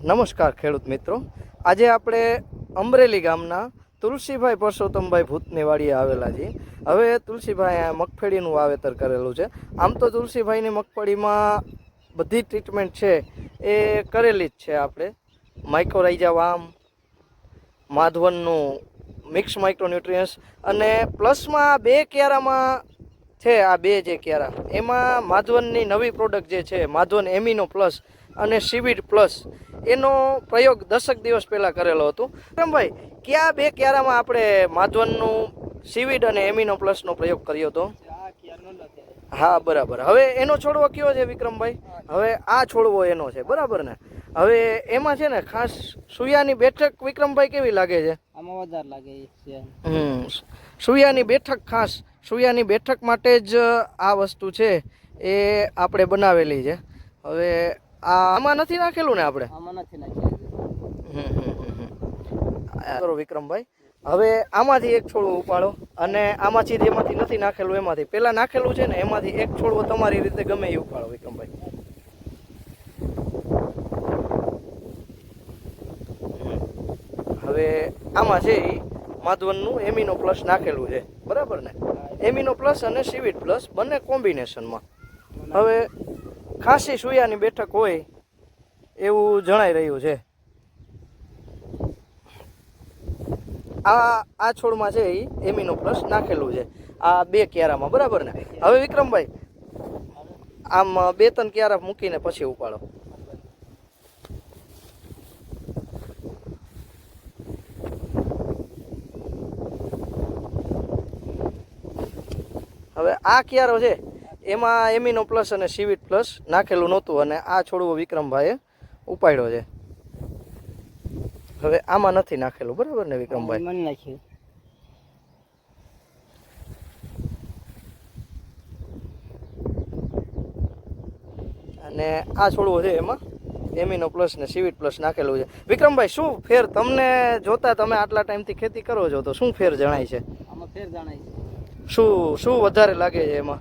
નમસ્કાર ખેડૂત મિત્રો, આજે આપણે અમરેલી ગામના તુલસીભાઈ પરસોત્તમભાઈ ભૂતની વાડીએ આવેલા છીએ. હવે તુલસીભાઈ આ મગફળીનું વાવેતર કરેલું છે. આમ તો તુલસીભાઈની મગફળીમાં બધી ટ્રીટમેન્ટ છે એ કરેલી જ છે. આપણે માઇક્રોરાઇઝા વામ, માધવનનું મિક્સ માઇક્રોન્યુટ્રિયન્સ અને પ્લસમાં બે ક્યારામાં છે. આ બે જે ક્યારા એમાં માધવનની નવી પ્રોડક્ટ જે છે માધવન એમિનો પ્લસ અને સીવીડ પ્લસ એનો પ્રયોગ 10 દિવસ પહેલાં કરેલો હતો. ભાઈ કયા બે ક્યારામાં આપણે માધવનનું સીવીડ અને એમિનો પ્લસનો પ્રયોગ કર્યો હતો? હા બરાબર. હવે એનો છોડવો કયો છે વિક્રમભાઈ? હવે આ છોડવો એનો છે, બરાબર ને? હવે એમાં છે ને ખાસ સુયાની બેઠક વિક્રમભાઈ કેવી લાગે છે? આમાં વધારે લાગે છે. સુયાની બેઠક, ખાસ સુયાની બેઠક માટે જ આ વસ્તુ છે એ આપણે બનાવેલી છે. હવે આમાં નથી નાખેલું ને આપણે? આમાં નથી નાખેલું. કરો વિક્રમભાઈ. હવે આમાંથી એક છોડવો ઉપાડો અને આમાંથી જેમાંથી નથી નાખેલું એમાંથી પેલા નાખેલું છે ને એમાંથી એક છોડવો તમારી રીતે ગમે એ ઉપાડો વિક્રમભાઈ. હવે આમાં છે એ માધવનનું એમિનો પ્લસ નાખેલું છે, બરાબર ને? એમિનો પ્લસ અને સીવીડ પ્લસ બંને કોમ્બિનેશનમાં. હવે ખાસી સુયાની બેઠક હોય એવું જણાઈ રહ્યું છે. આ છોડમાં છે એ એમિનો પ્લસ નાખેલું છે આ બે ક્યારામાં, બરાબર ને? હવે વિક્રમભાઈ આમ 2-3 ક્યારા મૂકીને પછી ઉપાડો. હવે આ ક્યારો છે એમાં એમિનો પ્લસ અને સીવીડ પ્લસ નાખેલું નહોતું અને આ છોડવો વિક્રમભાઈએ ઉપાડ્યો છે. હવે આમાં નથી નાખેલું, બરાબર ને વિક્રમભાઈ? મને નાખ્યું. અને આ છોડવો છે એમાં એમિનો પ્લસ ને સીવીડ પ્લસ નાખેલું છે. વિક્રમભાઈ શું ફેર તમને જોતા, તમે આટલા ટાઈમથી ખેતી કરો છો તો શું ફેર જણાય છે? આમાં ફેર જણાય છે. શું વધારે લાગે છે એમાં?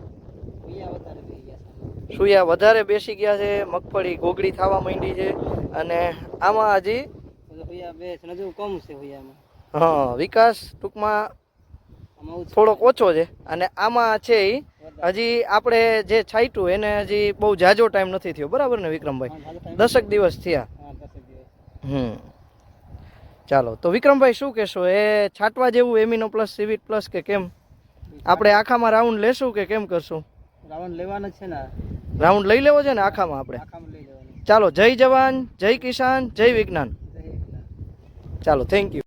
સુયા વધારે બેસી ગયા છે, મગફળી ગોગડી થવા માંડી છે અને આમાં હજી હા વિકાસ ટૂંકમાં થોડોક ઓછો છે. અને આમાં છે એ હજી આપણે જે છાંટ્યું એને હજી બહુ ઝાઝો ટાઈમ નથી થયો, બરાબર ને વિક્રમભાઈ? 10 દિવસ થયા. ચાલો તો વિક્રમભાઈ શું કહેશો, એ છાંટવા જેવું એમિનો પ્લસ સીવીડ પ્લસ કે કેમ? આપણે આખામાં રાઉન્ડ લેશું કે કેમ કરશું? રાઉન્ડ લેવાનો છે ને. રાઉન્ડ લઈ લેવો છે ને આખામાં આપણે? ચાલો, જય જવાન, જય કિસાન, જય વિજ્ઞાન. ચાલો, થેન્ક યુ.